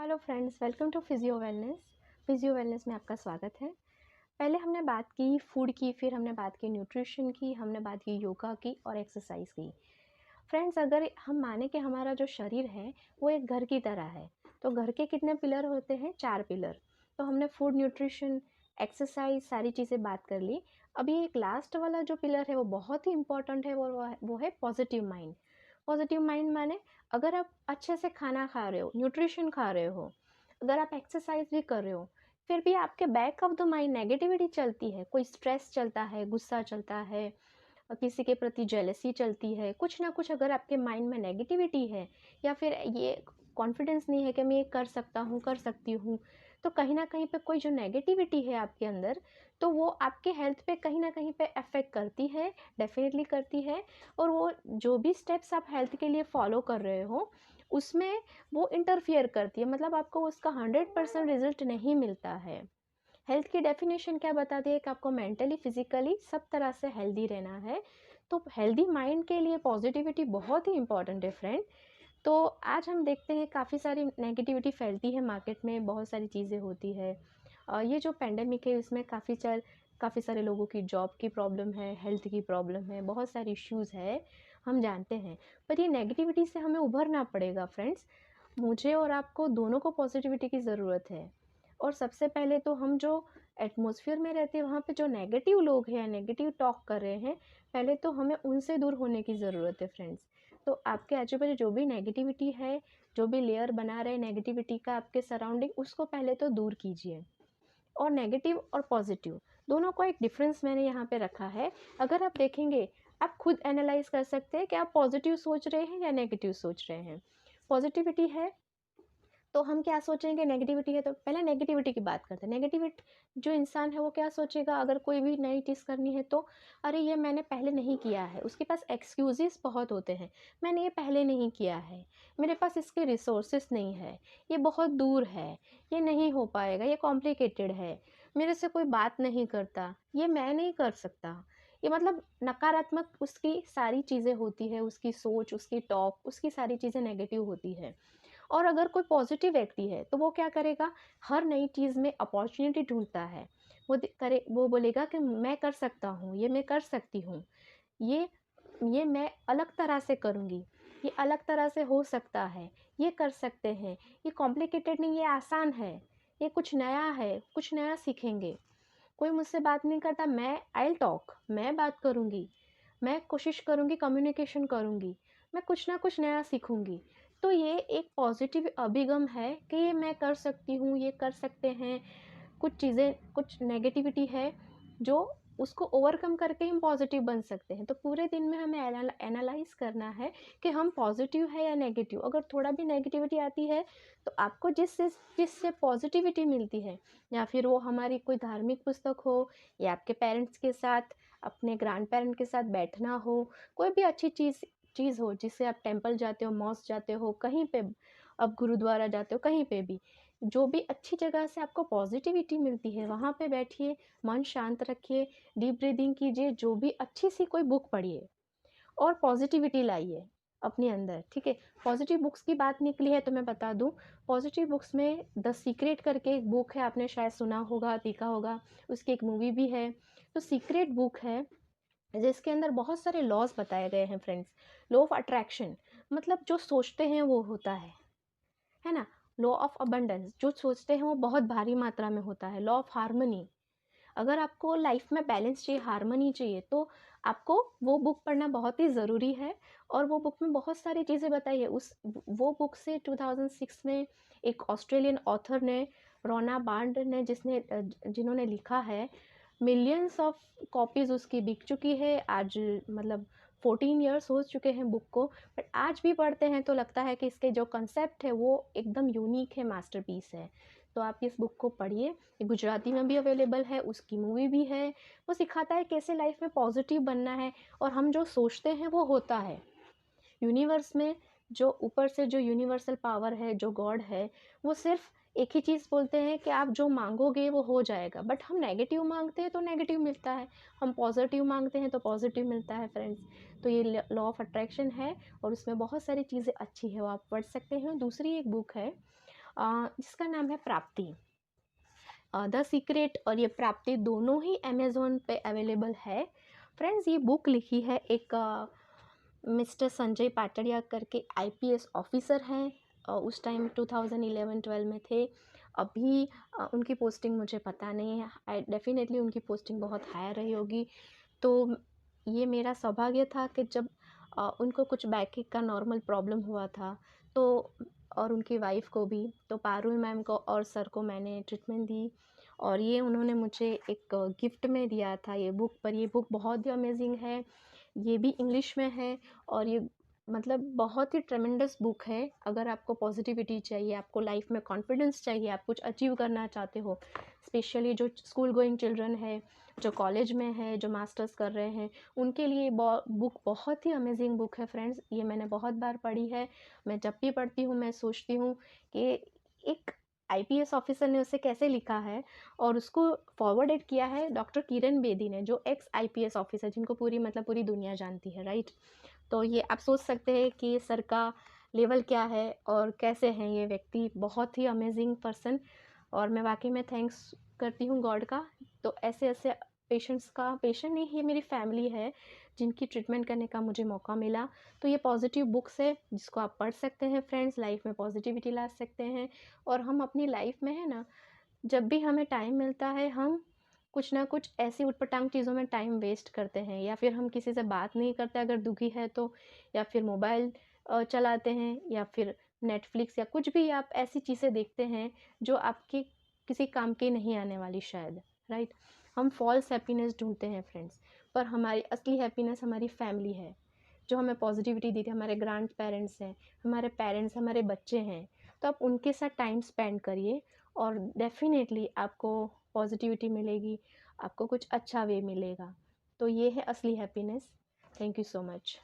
Hello friends, welcome to physio wellness. Physio wellness में आपका स्वागत है। पहले हमने बात की फूड की, फिर हमने बात की न्यूट्रिशन की, हमने बात की योगा की और एक्सरसाइज की। फ्रेंड्स, अगर हम माने कि हमारा जो शरीर है वो एक घर की तरह है, तो घर के कितने पिलर होते हैं? 4 पिलर। तो हमने फूड, न्यूट्रिशन, एक्सरसाइज सारी चीज़ें बात कर ली। अभी एक लास्ट वाला जो पिलर है वो बहुत ही इंपॉर्टेंट है, वो है पॉजिटिव माइंड। पॉजिटिव माइंड माने अगर आप अच्छे से खाना खा रहे हो, न्यूट्रिशन खा रहे हो, अगर आप एक्सरसाइज भी कर रहे हो, फिर भी आपके back of the mind negativity चलती है, कोई स्ट्रेस चलता है, गुस्सा चलता है, किसी के प्रति जेलसी चलती है, कुछ ना कुछ अगर आपके माइंड में नेगेटिविटी है, या फिर ये कॉन्फिडेंस नहीं है कि मैं ये कर सकता हूँ, कर सकती हूँ, तो कहीं ना कहीं पे कोई जो नेगेटिविटी है आपके अंदर, तो वो आपके हेल्थ पे कहीं ना कहीं पे अफेक्ट करती है, डेफिनेटली करती है। और वो जो भी स्टेप्स आप हेल्थ के लिए फॉलो कर रहे हो उसमें वो इंटरफियर करती है, मतलब आपको उसका 100% रिजल्ट नहीं मिलता है। हेल्थ की डेफिनेशन क्या बताती है कि आपको मेंटली, फिजिकली सब तरह से हेल्दी रहना है। तो हेल्दी माइंड के लिए पॉजिटिविटी बहुत ही इंपॉर्टेंट है फ्रेंड। तो आज हम देखते हैं काफ़ी सारी नेगेटिविटी फैलती है मार्केट में, बहुत सारी चीज़ें होती है। ये जो पेंडेमिक है इसमें काफ़ी सारे लोगों की जॉब की प्रॉब्लम है, हेल्थ की प्रॉब्लम है, बहुत सारी इश्यूज़ है, हम जानते हैं। पर ये नेगेटिविटी से हमें उभरना पड़ेगा फ्रेंड्स। मुझे और आपको दोनों को पॉजिटिविटी की ज़रूरत है। और सबसे पहले तो हम जो एटमॉस्फेयर में रहते हैं वहाँ पे जो नेगेटिव लोग हैं, नेगेटिव टॉक कर रहे हैं, पहले तो हमें उनसे दूर होने की ज़रूरत है फ्रेंड्स। तो आपके आजू बाजू जो भी नेगेटिविटी है, जो भी लेयर बना रहे नेगेटिविटी का आपके सराउंडिंग, उसको पहले तो दूर कीजिए। और नेगेटिव और पॉजिटिव दोनों का एक डिफरेंस मैंने यहाँ पे रखा है। अगर आप देखेंगे, आप खुद एनालाइज कर सकते हैं कि आप पॉजिटिव सोच रहे हैं या नेगेटिव सोच रहे हैं। पॉजिटिविटी है तो हम क्या सोचेंगे, नेगेटिविटी है तो पहले नेगेटिविटी की बात करते हैं। नेगेटिविटी जो इंसान है वो क्या सोचेगा, अगर कोई भी नई चीज़ करनी है तो अरे ये मैंने पहले नहीं किया है, उसके पास एक्सक्यूजेस बहुत होते हैं। मैंने ये पहले नहीं किया है, मेरे पास इसके रिसोर्सेस नहीं है, ये बहुत दूर है, ये नहीं हो पाएगा, ये कॉम्प्लिकेटेड है, मेरे से कोई बात नहीं करता, ये मैं नहीं कर सकता। ये मतलब नकारात्मक उसकी सारी चीज़ें होती है, उसकी सोच, उसकी टॉक, उसकी सारी चीज़ें नेगेटिव होती है। और अगर कोई पॉजिटिव व्यक्ति है तो वो क्या करेगा, हर नई चीज़ में अपॉर्चुनिटी ढूंढता है। वो बोलेगा कि मैं कर सकता हूँ, ये मैं कर सकती हूँ, ये ये मैं अलग तरह से करूँगी, ये अलग तरह से हो सकता है, ये कर सकते हैं, ये कॉम्प्लिकेटेड नहीं, ये आसान है, ये कुछ नया है, कुछ नया सीखेंगे। कोई मुझसे बात नहीं करता, मैं आई टॉक, मैं बात करूँगी, मैं कोशिश करूँगी, कम्युनिकेशन करूँगी, मैं कुछ ना कुछ नया सीखूँगी। तो ये एक पॉजिटिव अभिगम है कि ये मैं कर सकती हूँ, ये कर सकते हैं। कुछ चीज़ें, कुछ नेगेटिविटी है जो उसको ओवरकम करके हम पॉजिटिव बन सकते हैं। तो पूरे दिन में हमें एनालाइज करना है कि हम पॉजिटिव है या नेगेटिव। अगर थोड़ा भी नेगेटिविटी आती है तो आपको जिससे पॉजिटिविटी मिलती है, या फिर वो हमारी कोई धार्मिक पुस्तक हो, या आपके पेरेंट्स के साथ, अपने ग्रैंड पेरेंट के साथ बैठना हो, कोई भी अच्छी चीज़ हो, जिससे आप टेंपल जाते हो, मॉस्क जाते हो, कहीं पे आप गुरुद्वारा जाते हो, कहीं पे भी जो भी अच्छी जगह से आपको पॉजिटिविटी मिलती है वहाँ पे बैठिए, मन शांत रखिए, डीप ब्रीदिंग कीजिए, जो भी अच्छी सी कोई बुक पढ़िए और पॉजिटिविटी लाइए अपने अंदर। ठीक है, पॉजिटिव बुक्स की बात निकली है तो मैं बता दूं, पॉजिटिव बुक्स में द सीक्रेट करके एक बुक है, आपने शायद सुना होगा, देखा होगा, उसकी एक मूवी भी है। तो सीक्रेट बुक है जिसके अंदर बहुत सारे लॉज बताए गए हैं फ्रेंड्स। लॉ ऑफ अट्रैक्शन, मतलब जो सोचते हैं वो होता है ना। लॉ ऑफ अबंडेंस, जो सोचते हैं वो बहुत भारी मात्रा में होता है। लॉ ऑफ हार्मनी, अगर आपको लाइफ में बैलेंस चाहिए, हार्मनी चाहिए, तो आपको वो बुक पढ़ना बहुत ही ज़रूरी है। और वो बुक में बहुत सारी चीज़ें बताई है। वो बुक से 2006 में एक ऑस्ट्रेलियन ऑथर ने, रोना बार्ड ने, जिन्होंने लिखा है, मिलियंस ऑफ कॉपीज़ उसकी बिक चुकी है आज, मतलब 14 ईयर्स हो चुके हैं बुक को। बट आज भी पढ़ते हैं तो लगता है कि इसके जो कंसेप्ट है वो एकदम यूनिक है, मास्टरपीस है। तो आप इस बुक को पढ़िए, ये गुजराती में भी अवेलेबल है, उसकी मूवी भी है। वो सिखाता है कैसे लाइफ में पॉजिटिव बनना है, और हम जो सोचते हैं वो होता है। यूनिवर्स में जो ऊपर से जो यूनिवर्सल पावर है, जो गॉड है, वो सिर्फ एक ही चीज़ बोलते हैं कि आप जो मांगोगे वो हो जाएगा। बट हम नेगेटिव मांगते हैं तो नेगेटिव मिलता है, हम पॉजिटिव मांगते हैं तो पॉजिटिव मिलता है फ्रेंड्स। तो ये लॉ ऑफ अट्रैक्शन है और उसमें बहुत सारी चीज़ें अच्छी है, वो आप पढ़ सकते हैं। दूसरी एक बुक है जिसका नाम है प्राप्ति। द सीक्रेट और ये प्राप्ति दोनों ही अमेज़ॉन पे अवेलेबल है। फ्रेंड्स, ये बुक लिखी है एक मिस्टर संजय पाटड़िया करके आईपीएस ऑफिसर हैं। उस टाइम 2011-12 में थे। अभी उनकी पोस्टिंग मुझे पता नहीं है। डेफिनेटली उनकी पोस्टिंग बहुत हायर रही होगी। तो ये मेरा सौभाग्य था कि जब उनको कुछ बैक का नॉर्मल प्रॉब्लम हुआ था, तो और उनकी वाइफ को भी, तो पारुल मैम को और सर को मैंने ट्रीटमेंट दी और ये उन्होंने मुझे एक गिफ्ट में दिया था ये बुक। पर ये बुक बहुत ही अमेजिंग है, ये भी इंग्लिश में है और ये मतलब बहुत ही ट्रेमेंडस बुक है। अगर आपको पॉजिटिविटी चाहिए, आपको लाइफ में कॉन्फिडेंस चाहिए, आप कुछ अचीव करना चाहते हो, स्पेशली जो स्कूल गोइंग चिल्ड्रन है, जो कॉलेज में है, जो मास्टर्स कर रहे हैं, उनके लिए बुक बहुत ही अमेजिंग बुक है फ्रेंड्स। ये मैंने बहुत बार पढ़ी है। मैं जब भी पढ़ती हूँ मैं सोचती हूँ कि एक आईपीएस ऑफिसर ने उसे कैसे लिखा है और उसको फॉरवर्डेड किया है डॉक्टर किरण बेदी ने, जो एक्स आईपीएस ऑफिसर, जिनको पूरी दुनिया जानती है, राइट। तो ये आप सोच सकते हैं कि सर का लेवल क्या है और कैसे हैं ये व्यक्ति, बहुत ही अमेजिंग पर्सन। और मैं वाकई में थैंक्स करती हूँ गॉड का। तो ऐसे ऐसे पेशेंट नहीं, ये मेरी फैमिली है जिनकी ट्रीटमेंट करने का मुझे मौका मिला। तो ये पॉजिटिव बुक्स है जिसको आप पढ़ सकते हैं फ्रेंड्स, लाइफ में पॉजिटिविटी ला सकते हैं। और हम अपनी लाइफ में है ना, जब भी हमें टाइम मिलता है हम कुछ ना कुछ ऐसी उटपटांग चीज़ों में टाइम वेस्ट करते हैं, या फिर हम किसी से बात नहीं करते अगर दुखी है तो, या फिर मोबाइल चलाते हैं, या फिर नेटफ्लिक्स या कुछ भी आप ऐसी चीज़ें देखते हैं जो आपके किसी काम की नहीं आने वाली शायद, राइट। हम फॉल्स हैप्पीनेस ढूंढते हैं फ्रेंड्स, पर हमारी असली हैप्पीनेस हमारी फैमिली है जो हमें पॉजिटिविटी देती है। हमारे ग्रैंड पेरेंट्स हैं, हमारे पेरेंट्स, हमारे बच्चे हैं। तो आप उनके साथ टाइम स्पेंड करिए और डेफ़िनेटली आपको पॉजिटिविटी मिलेगी, आपको कुछ अच्छा वे मिलेगा। तो ये है असली happiness. Thank you so much.